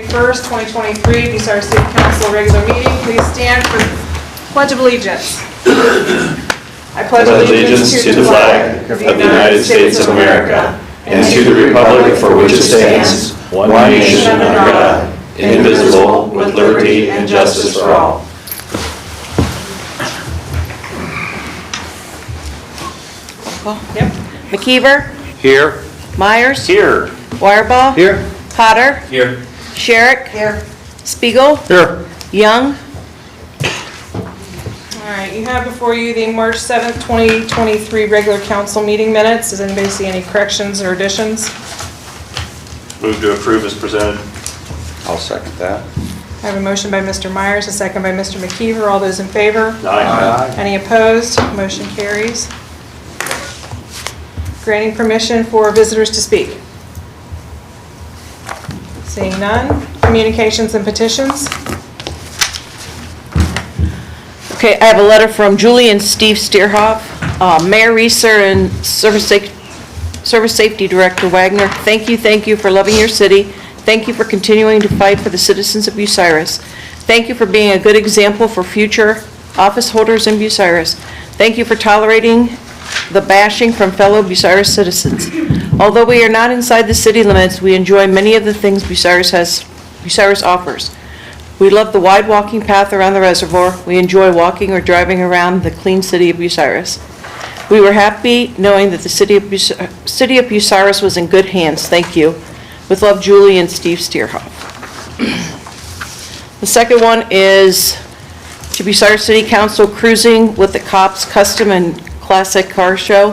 21st, 2023, Bucyrus City Council regular meeting. Please stand for the Pledge of Allegiance. I pledge allegiance to the flag of the United States of America and to the republic for which it stands, one nation under God, indivisible, with liberty and justice for all. Yep. McKeever? Here. Myers? Here. Wireball? Here. Potter? Here. Sherrick? Here. Spiegel? Here. Young? All right, you have before you the March 7th, 2023 regular council meeting minutes. Does anybody see any corrections or additions? Move to approve as presented. I'll second that. I have a motion by Mr. Myers, a second by Mr. McKeever. All those in favor? Aye. Any opposed? Motion carries. Granting permission for visitors to speak. Seeing none. Communications and petitions. Okay, I have a letter from Julie and Steve Steerhoff, Mayor Reeser and Service Safety Director Wagner. Thank you for loving your city. Thank you for continuing to fight for the citizens of Bucyrus. Thank you for being a good example for future office holders in Bucyrus. Thank you for tolerating the bashing from fellow Bucyrus citizens. Although we are not inside the city limits, we enjoy many of the things Bucyrus offers. We love the wide walking path around the reservoir. We enjoy walking or driving around the clean city of Bucyrus. We were happy knowing that the city of Bucyrus was in good hands. Thank you. With love, Julie and Steve Steerhoff. The second one is to Bucyrus City Council Cruising with the Cops Custom and Classic Car Show.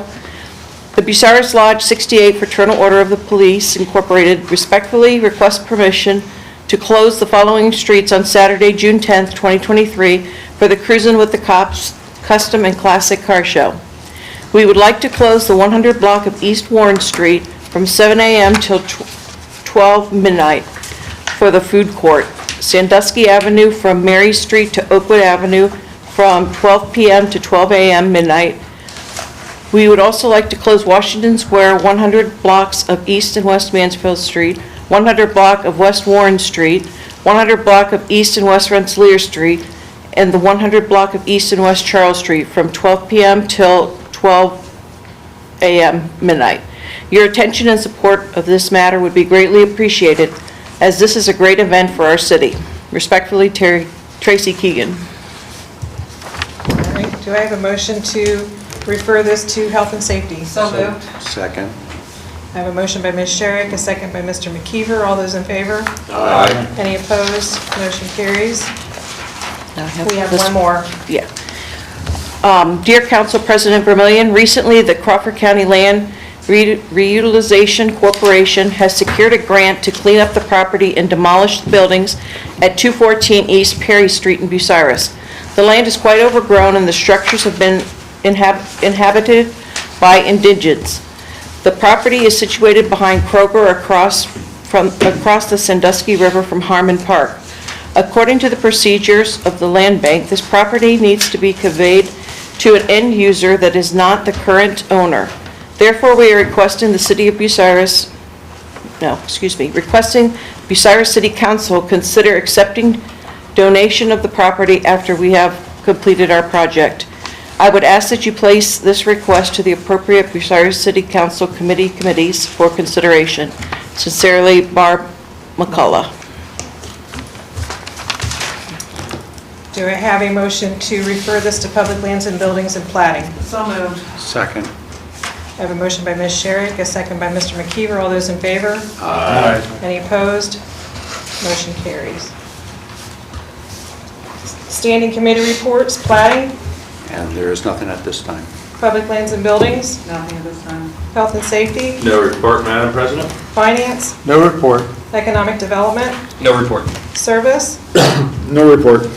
The Bucyrus Lodge 68 Fraternal Order of the Police Incorporated respectfully request permission to close the following streets on Saturday, June 10th, 2023 for the Cruising with the Cops Custom and Classic Car Show. We would like to close the 100 block of East Warren Street from 7 a.m. till 12 midnight for the food court. Sandusky Avenue from Mary Street to Oakwood Avenue from 12 p.m. to 12 a.m. midnight. We would also like to close Washington Square 100 blocks of East and West Mansfield Street, 100 block of West Warren Street, 100 block of East and West Rensselaer Street, and the 100 block of East and West Charles Street from 12 p.m. till 12 a.m. midnight. Your attention and support of this matter would be greatly appreciated, as this is a great event for our city. Respectfully, Tracy Keegan. All right, do I have a motion to refer this to Health and Safety? So moved. Second. I have a motion by Ms. Sherrick, a second by Mr. McKeever. All those in favor? Aye. Any opposed? Motion carries. We have this- one more. Yeah. Dear Council President Vermillion, recently the Crawford County Land Reutilization Corporation has secured a grant to clean up the property and demolish the buildings at 214 East Perry Street in Bucyrus. The land is quite overgrown and the structures have been inhabited by indigents. The property is situated behind Kroger across the Sandusky River from Harmon Park. According to the procedures of the land bank, this property needs to be conveyed to an end user that is not the current owner. Therefore, we are requesting Bucyrus City Council consider accepting donation of the property after we have completed our project. I would ask that you place this request to the appropriate Bucyrus City Council committees for consideration. Sincerely, Barb McCullough. Do I have a motion to refer this to Public Lands and Buildings and Plating? So moved. Second. I have a motion by Ms. Sherrick, a second by Mr. McKeever. All those in favor? Aye. Any opposed? Motion carries. Standing committee reports, plating, And there is nothing at this time. Public Lands and Buildings, Nothing at this time. Health and Safety, No report, Madam President. Finance, No report. Economic Development, No report. Service. No report.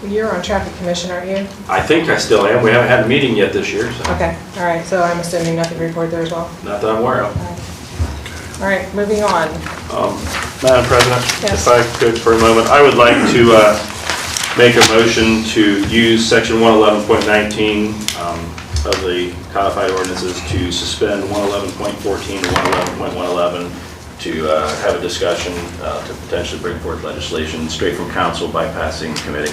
You're on Traffic Commission, aren't you? I think I still am. We haven't had a meeting yet this year, so Okay, all right, so I'm assuming nothing to report there as well. not that I'm aware of. All right, moving on. Madam President, Yes. if I could for a moment, I would like to make a motion to use section 111.19 of the codified ordinances to suspend 111.14 and 111.111 to have a discussion to potentially bring forth legislation straight from council bypassing committee.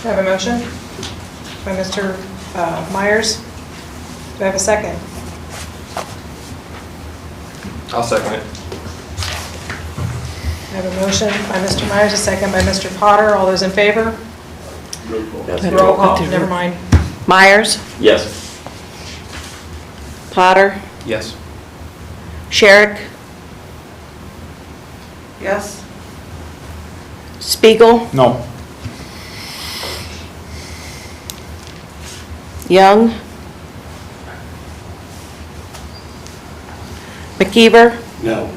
Do I have a motion by Mr. Myers? Do I have a second? I'll second it. I have a motion by Mr. Myers, a second by Mr. Potter. All those in favor? Roll call, never mind. Myers, Yes. Potter, Yes. Sherrick, Yes. Spiegel, No. Young, McKeever, No.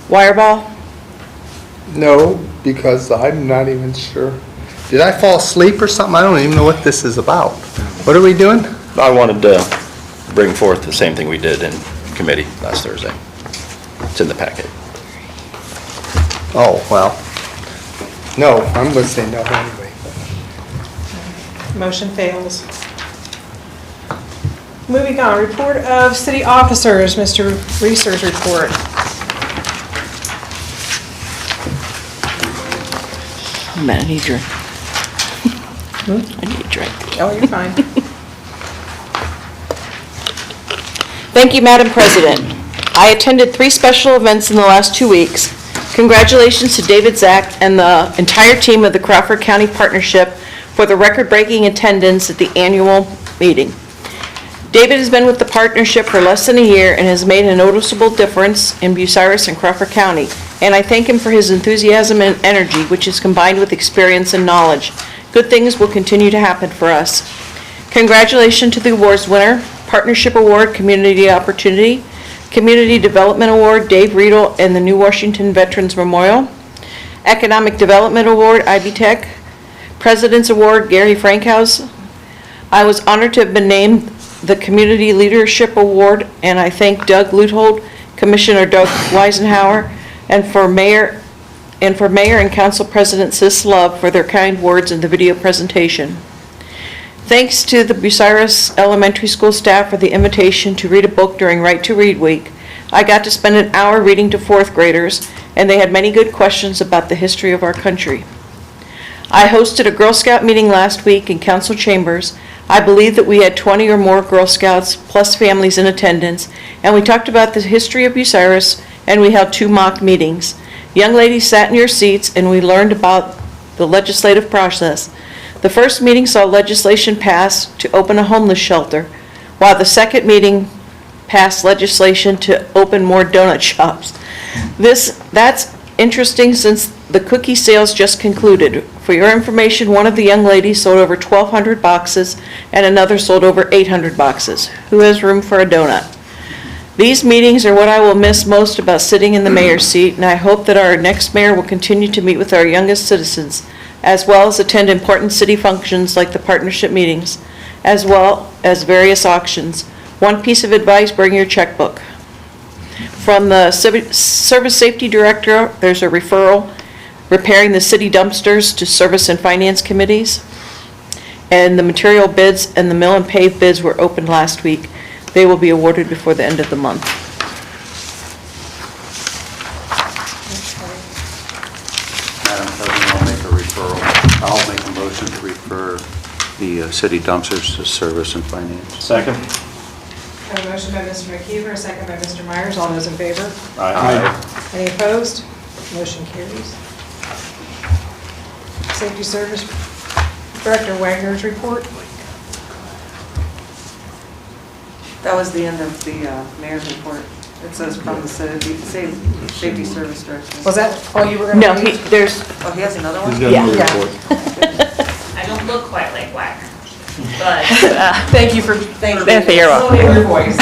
Wireball, No, because I'm not even sure. Did I fall asleep or something? I don't even know what this is about. What are we doing? I wanted to bring forth the same thing we did in committee last Thursday. It's in the packet. Oh, well. No, I'm going to say no anyway. Motion fails. Moving on, report of city officers, Mr. Reeser's report. Man, I need a drink. I need a drink. Oh, you're fine. Thank you, Madam President. I attended 3 special events in the last 2 weeks. Congratulations to David Zach and the entire team of the Crawford County Partnership for the record-breaking attendance at the annual meeting. David has been with the partnership for less than a year and has made a noticeable difference in Bucyrus and Crawford County, and I thank him for his enthusiasm and energy, which is combined with experience and knowledge. Good things will continue to happen for us. Congratulations to the awards winner, Partnership Award, Community Opportunity, Community Development Award, Dave Riedel and the New Washington Veterans Memorial, Economic Development Award, Ivy Tech, President's Award, Gary Frankhouse. I was honored to have been named the Community Leadership Award, and I thank Doug Luthold, Commissioner Doug Weisenhower, and for Mayor and Council President Sis Love for their kind words in the video presentation. Thanks to the Bucyrus Elementary School staff for the invitation to read a book during Right to Read Week. I got to spend an hour reading to 4th graders, and they had many good questions about the history of our country. I hosted a Girl Scout meeting last week in council chambers. I believe that we had 20 or more Girl Scouts plus families in attendance, and we talked about the history of Bucyrus, and we held 2 mock meetings. Young ladies sat in your seats, and we learned about the legislative process. The first meeting saw legislation passed to open a homeless shelter, while the second meeting passed legislation to open more donut shops. That's interesting since the cookie sales just concluded. For your information, one of the young ladies sold over 1,200 boxes and another sold over 800 boxes. Who has room for a donut? These meetings are what I will miss most about sitting in the mayor's seat, and I hope that our next mayor will continue to meet with our youngest citizens, as well as attend important city functions like the partnership meetings, as well as various auctions. One piece of advice, bring your checkbook. From the Service Safety Director, there's a referral, repairing the city dumpsters to Service and Finance Committees. And the material bids and the mill and pave bids were opened last week. They will be awarded before the end of the month. Madam President, I'll make a referral. I'll make a motion to refer the city dumpsters to Service and Finance. Second? I have a motion by Mr. McKeever, a second by Mr. Myers. All those in favor? Aye. Any opposed? Motion carries. Safety Service Director Wagner's report. That was the end of the mayor's report. It says from the safety service director. Was that all you were going to No, read? there's, Oh, he has another one? yeah. I don't look quite like Wagner, but Thank you for you're welcome. slowing your voice.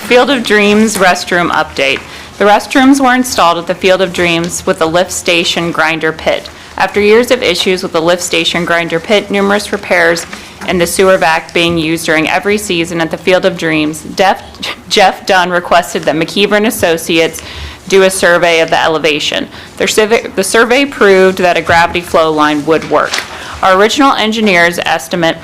Field of Dreams restroom update. The restrooms were installed at the Field of Dreams with the lift station grinder pit. After years of issues with the lift station grinder pit, numerous repairs, and the sewer vac being used during every season at the Field of Dreams, Jeff Dunn requested that McKeever and Associates do a survey of the elevation. The survey proved that a gravity flow line would work. Our original engineer's estimate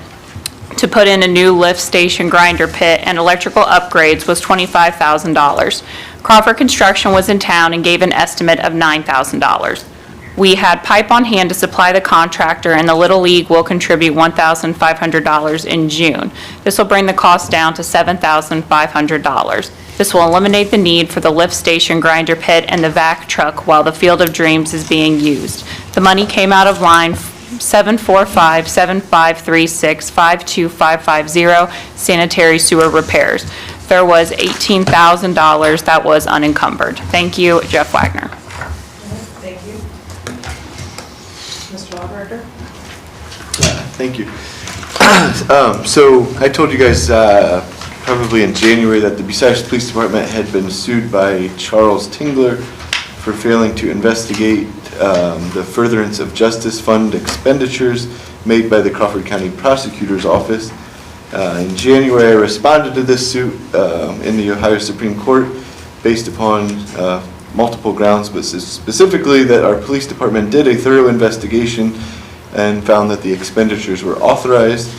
to put in a new lift station grinder pit and electrical upgrades was $25,000. Crawford Construction was in town and gave an estimate of $9,000. We had pipe on hand to supply the contractor, and the Little League will contribute $1,500 in June. This will bring the cost down to $7,500. This will eliminate the need for the lift station grinder pit and the vac truck while the Field of Dreams is being used. The money came out of line 745-7536-52550 sanitary sewer repairs. There was $18,000 that was unencumbered. Thank you, Jeff Wagner. Thank you. Mr. Law Director? Thank you. So I told you guys probably in January that the Bucyrus Police Department had been sued by Charles Tingler for failing to investigate the Furtherance of Justice Fund expenditures made by the Crawford County Prosecutor's Office. In January, I responded to this suit in the Ohio Supreme Court based upon multiple grounds, but specifically that our police department did a thorough investigation and found that the expenditures were authorized.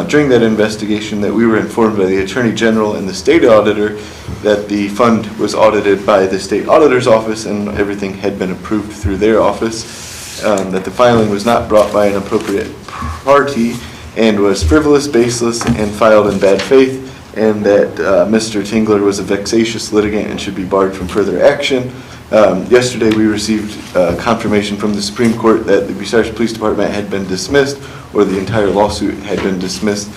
During that investigation, that we were informed by the Attorney General and the State Auditor that the fund was audited by the State Auditor's Office and everything had been approved through their office, that the filing was not brought by an appropriate party and was frivolous, baseless, and filed in bad faith, and that Mr. Tingler was a vexatious litigant and should be barred from further action. Yesterday, we received confirmation from the Supreme Court that the Bucyrus Police Department had been dismissed, or the entire lawsuit had been dismissed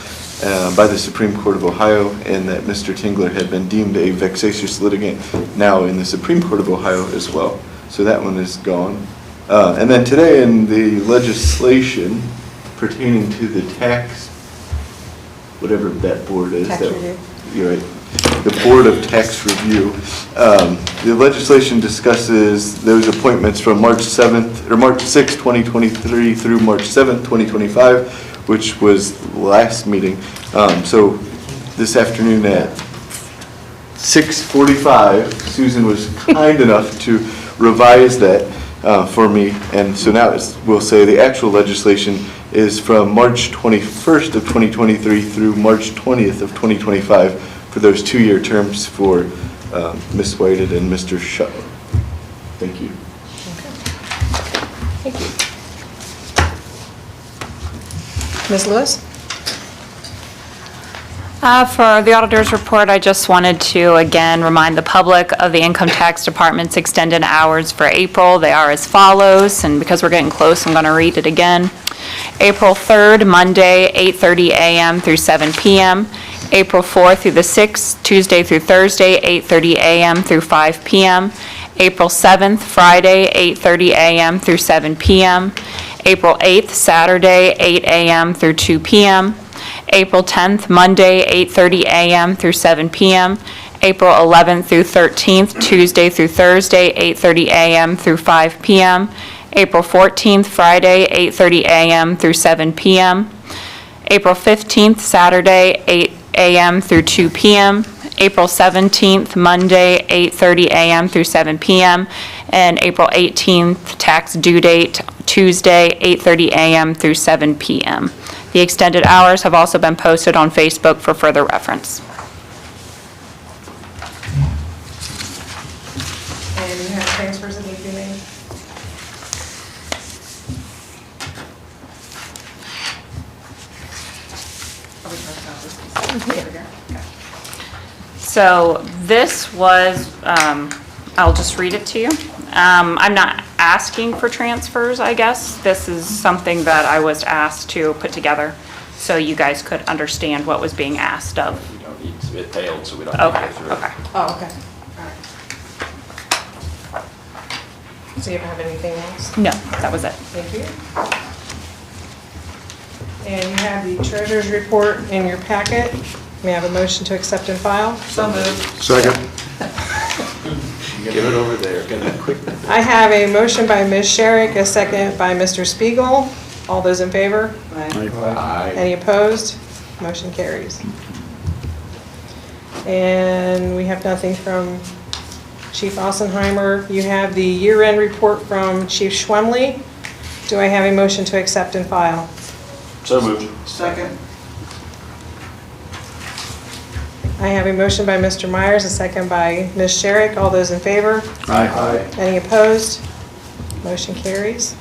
by the Supreme Court of Ohio, and that Mr. Tingler had been deemed a vexatious litigant now in the Supreme Court of Ohio as well. So that one is gone. And then today in the legislation pertaining to the tax, whatever that board is. Tax review. You're right. The Board of Tax Review. The legislation discusses those appointments from March 6, 2023 through March 7th, 2025, which was the last meeting. So this afternoon at 6:45, Susan was kind enough to revise that for me. And so now we'll say the actual legislation is from March 21st of 2023 through March 20th of 2025 for those 2-year terms for Ms. Whited and Mr. Shuttle. Thank you. Thank you. Ms. Lewis? For the auditor's report, I just wanted to again remind the public of the Income Tax Department's extended hours for April. They are as follows, and because we're getting close, I'm going to read it again. April 3rd, Monday, 8:30 a.m. through 7 p.m. April 4th through the 6th, Tuesday through Thursday, 8:30 a.m. through 5 p.m. April 7th, Friday, 8:30 a.m. through 7 p.m. April 8th, Saturday, 8 a.m. through 2 p.m. April 10th, Monday, 8:30 a.m. through 7 p.m. April 11th through 13th, Tuesday through Thursday, 8:30 a.m. through 5 p.m. April 14th, Friday, 8:30 a.m. through 7 p.m. April 15th, Saturday, 8 a.m. through 2 p.m. April 17th, Monday, 8:30 a.m. through 7 p.m. And April 18th, tax due date, Tuesday, 8:30 a.m. through 7 p.m. The extended hours have also been posted on Facebook for further reference. And you have transfers that need to be made? Are we talking about this piece? There we go. Okay. So this was, I'll just read it to you. I'm not asking for transfers, I guess. This is something that I was asked to put together so you guys could understand what was being asked of. We don't need to, it failed, so we don't need to Okay, go through it. okay. Oh, okay. All right. So you don't have anything else? No, that was it. Thank you. And you have the treasurer's report in your packet. May I have a motion to accept and file? So moved. Second. Give it over there, get it quick. I have a motion by Ms. Sherrick, a second by Mr. Spiegel. All those in favor? Aye. Any opposed? Motion carries. And we have nothing from Chief Ossenheimer. You have the year-end report from Chief Schwemley. Do I have a motion to accept and file? So moved. Second. I have a motion by Mr. Myers, a second by Ms. Sherrick. All those in favor? Aye. Any opposed? Motion carries.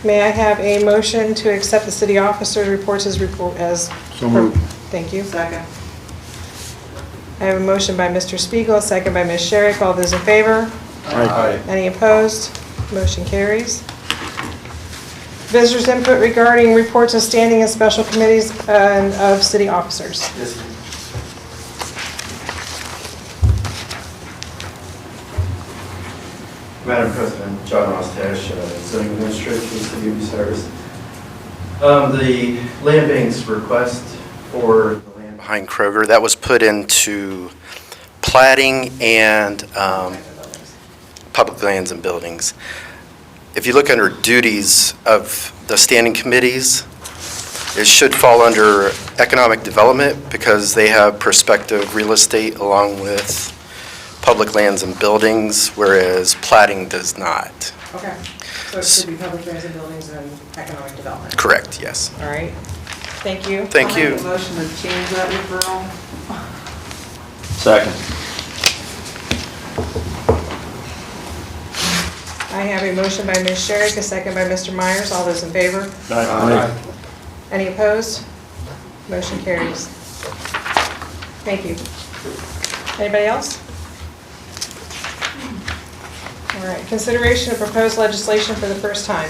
May I have a motion to accept the city officer's reports as report as... So moved. Thank you. Second. I have a motion by Mr. Spiegel, a second by Ms. Sherrick. All those in favor? Aye. Any opposed? Motion carries. Visitors' input regarding reports of standing and special committees and of city officers. Madam President, John Rostash, zoning administrator for the city of Bucyrus. The land bank's request for the land behind Kroger, that was put into plating and public lands and buildings. If you look under duties of the standing committees, it should fall under economic development because they have prospective real estate along with public lands and buildings, whereas plating does not. Okay. So it should be public lands and buildings and economic development. Correct, yes. All right. Thank you. Thank I'll you. make a motion to change that referral. Second. I have a motion by Ms. Sherrick, a second by Mr. Myers. All those in favor? Aye. Any opposed? Motion carries. Thank you. Anybody else? All right, consideration of proposed legislation for the first time.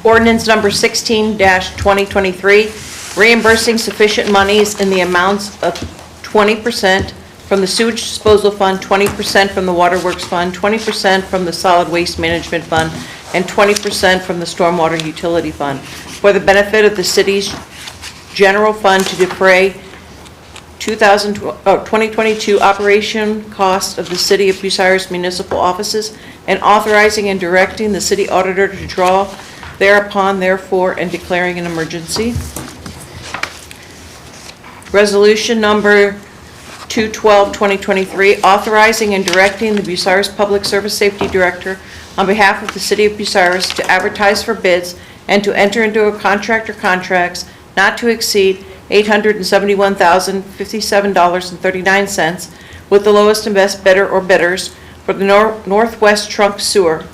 Ordinance number 16-2023, reimbursing sufficient monies in the amounts of 20% from the sewage disposal fund, 20% from the waterworks fund, 20% from the solid waste management fund, and 20% from the stormwater utility fund for the benefit of the city's general fund to defray 2022 operation costs of the City of Bucyrus municipal offices, and authorizing and directing the city auditor to draw thereupon, therefore, and declaring an emergency. Resolution number 212-2023, authorizing and directing the Bucyrus Public Service Safety Director on behalf of the City of Bucyrus to advertise for bids and to enter into a contract or contracts not to exceed $871,057.39 with the lowest and best bidder or bidders for the Northwest Trunk Sewer.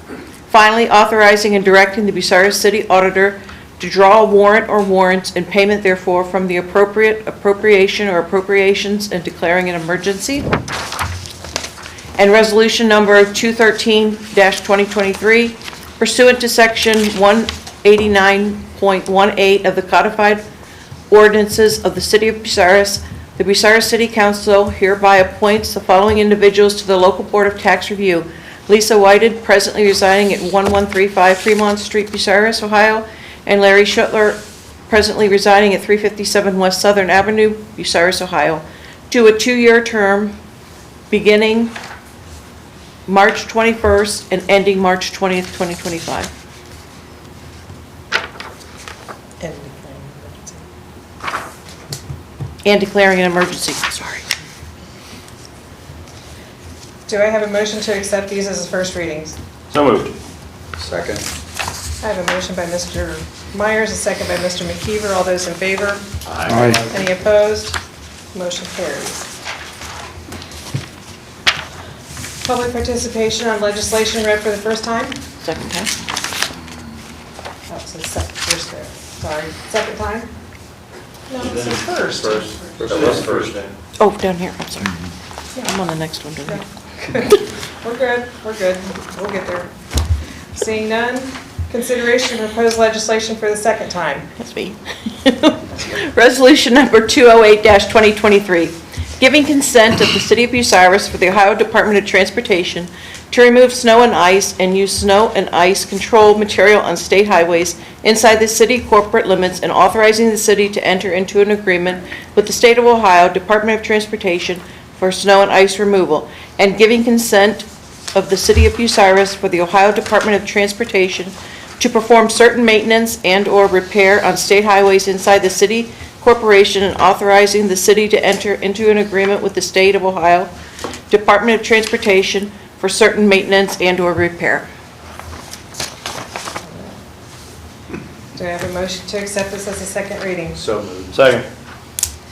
Finally, authorizing and directing the Bucyrus City Auditor to draw a warrant or warrants and payment therefore from the appropriate appropriation or appropriations and declaring an emergency. And resolution number 213-2023, pursuant to section 189.18 of the codified ordinances of the City of Bucyrus, the Bucyrus City Council hereby appoints the following individuals to the local board of tax review. Lisa Whited, presently residing at 1135 Fremont Street, Bucyrus, Ohio, and Larry Schuttler, presently residing at 357 West Southern Avenue, Bucyrus, Ohio, to a 2-year term beginning March 21st and ending March 20th, 2025. And declaring an emergency, sorry. Do I have a motion to accept these as first readings? So moved. Second. I have a motion by Mr. Myers, a second by Mr. McKeever. All those in favor? Aye. Any opposed? Motion carries. Public participation on legislation read for the first time? Second time? Oh, it says first there. Sorry, second time? No, it says first. That was first. Oh, down here, I'm sorry. I'm on the next one to read. We're good, we're good. We'll get there. Seeing none, consideration of proposed legislation for the second time. That's me. Resolution number 208-2023, giving consent of the City of Bucyrus for the Ohio Department of Transportation to remove snow and ice and use snow and ice control material on state highways inside the city corporate limits, and authorizing the city to enter into an agreement with the State of Ohio Department of Transportation for snow and ice removal, and giving consent of the City of Bucyrus for the Ohio Department of Transportation to perform certain maintenance and/or repair on state highways inside the city Corporation and authorizing the city to enter into an agreement with the State of Ohio Department of Transportation for certain maintenance and/or repair. Do I have a motion to accept this as a second reading? So moved. Second.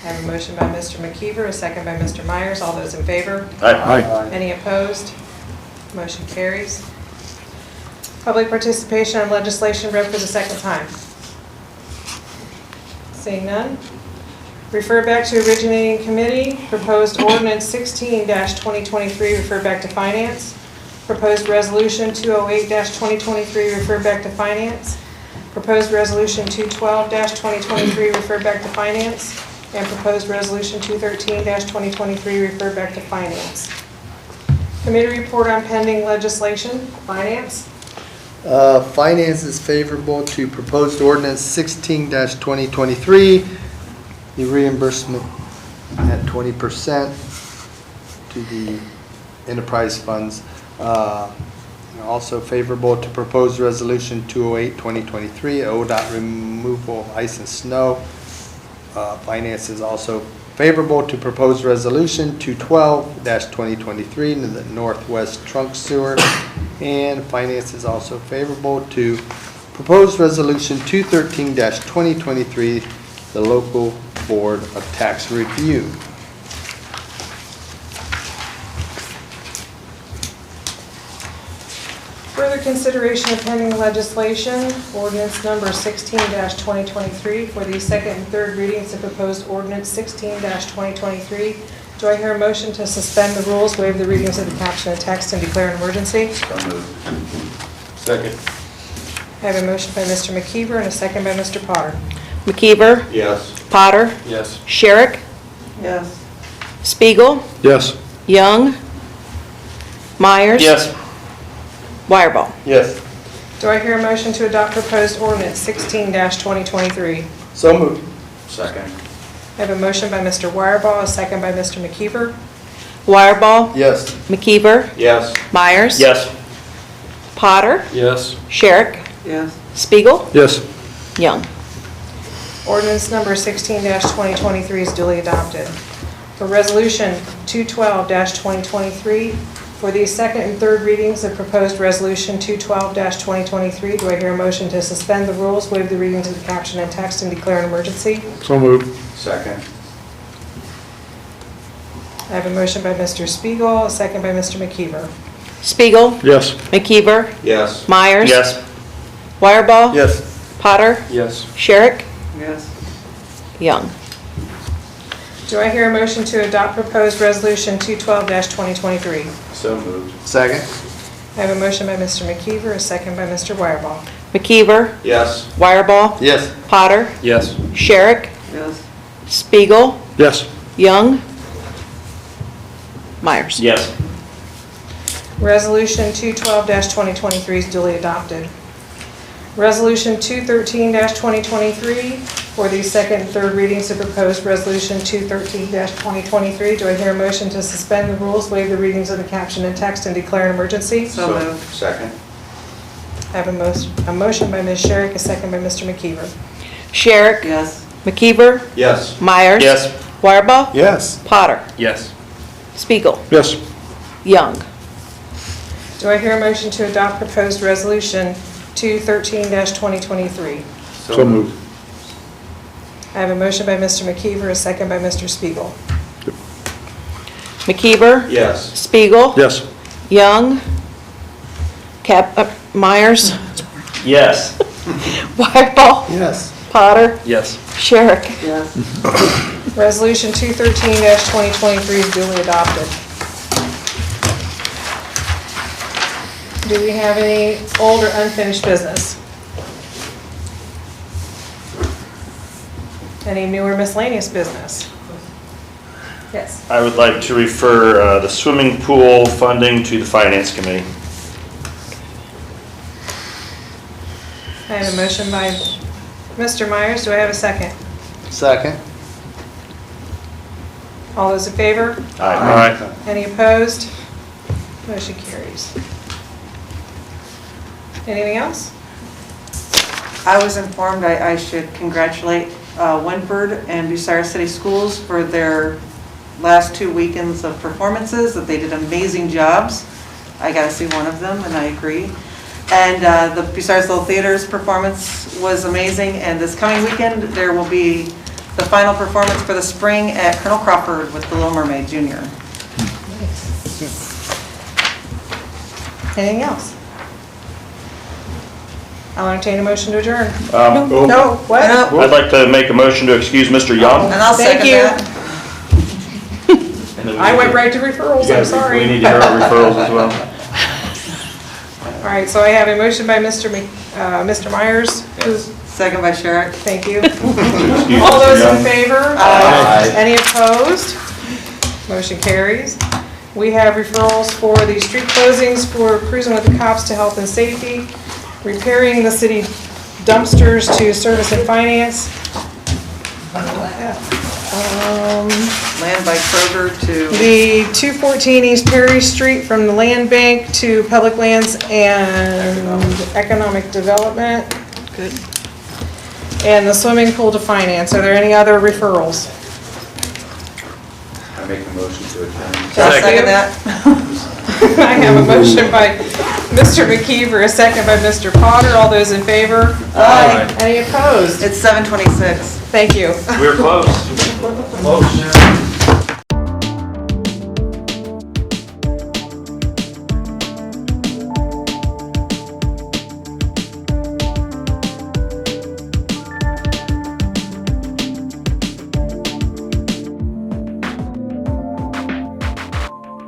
I have a motion by Mr. McKeever, a second by Mr. Myers. All those in favor? Aye. Any opposed? Motion carries. Public participation on legislation read for the second time. Seeing none. Refer back to Originating Committee. Proposed Ordinance 16-2023, refer back to Finance. Proposed Resolution 208-2023, refer back to Finance. Proposed Resolution 212-2023, refer back to Finance. And proposed Resolution 213-2023, refer back to Finance. Committee report on pending legislation. Finance. Finance is favorable to proposed ordinance 16-2023, the reimbursement at 20% to the enterprise funds. Also favorable to proposed resolution 208-2023, ODOT removal of ice and snow. Finance is also favorable to proposed resolution 212-2023 to the Northwest Trunk Sewer. And Finance is also favorable to proposed resolution 213-2023, the Local Board of Tax Review. Further consideration of pending legislation, ordinance number 16-2023 for the second and third readings of proposed ordinance 16-2023. Do I hear a motion to suspend the rules, waive the readings of the caption and text, and declare an emergency? Second. I have a motion by Mr. McKeever and a second by Mr. Potter. McKeever? Yes. Potter? Yes. Sherrick? Yes. Spiegel? Yes. Young? Myers? Yes. Wireball? Yes. Do I hear a motion to adopt proposed ordinance 16-2023? So moved. Second. I have a motion by Mr. Wireball, a second by Mr. McKeever. Wireball? Yes. McKeever? Yes. Myers? Yes. Potter? Yes. Sherrick? Yes. Spiegel? Yes. Young? Ordinance number 16-2023 is duly adopted. For resolution 212-2023, for the second and third readings of proposed resolution 212-2023, do I hear a motion to suspend the rules, waive the readings of the caption and text, and declare an emergency? So moved. Second. I have a motion by Mr. Spiegel, a second by Mr. McKeever. Spiegel? Yes. McKeever? Yes. Myers? Yes. Wireball? Yes. Potter? Yes. Sherrick? Yes. Young? Do I hear a motion to adopt proposed resolution 212-2023? So moved. Second. I have a motion by Mr. McKeever, a second by Mr. Wireball. McKeever? Yes. Wireball? Yes. Potter? Yes. Sherrick? Yes. Spiegel? Yes. Young? Myers? Yes. Resolution 212-2023 is duly adopted. Resolution 213-2023 for the second and third readings of proposed resolution 213-2023. Do I hear a motion to suspend the rules, waive the readings of the caption and text, and declare an emergency? So moved. Second. I have a motion by Ms. Sherrick, a second by Mr. McKeever. Sherrick? Yes. McKeever? Yes. Myers? Yes. Wireball? Yes. Potter? Yes. Spiegel? Yes. Young? Do I hear a motion to adopt proposed resolution 213-2023? So moved. I have a motion by Mr. McKeever, a second by Mr. Spiegel. McKeever? Yes. Spiegel? Yes. Young? Myers? Yes. Wireball? Yes. Potter? Yes. Sherrick? Yes. Resolution 213-2023 is duly adopted. Do we have any old or unfinished business? Any new or miscellaneous business? Yes. I would like to refer the swimming pool funding to the Finance Committee. I have a motion by Mr. Myers. Do I have a second? Second. All those in favor? Aye. Any opposed? Motion carries. Anything else? I was informed I should congratulate Winford and Bucyrus City Schools for their last 2 weekends of performances, that they did amazing jobs. I got to see one of them, and I agree. And the Bucyrus Little Theater's performance was amazing, and this coming weekend, there will be the final performance for the spring at Colonel Crawford with the Little Mermaid Junior. Anything else? I'll entertain a motion to adjourn. No, what? No. I'd like to make a motion to excuse Mr. Young. And I'll Thank second you. that. I went right to referrals, I'm sorry. We need to hear our referrals as well. All right, so I have a motion by Mr. Myers. Second by Sherrick. Thank you. Excuse All Mr. those in Young. favor? Aye. Any opposed? Motion carries. We have referrals for the street closings for cruising with the cops to health and safety, repairing the city dumpsters to service and finance, Land by Kroger to, the 214 East Perry Street from the land bank to public lands and economic development. Good. And the swimming pool to finance. Are there any other referrals? I make a motion to adjourn. I'll second that. I have a motion by Mr. McKeever, a second by Mr. Potter. All those in favor? Aye. Any opposed? It's 7:26. Thank you. We're close.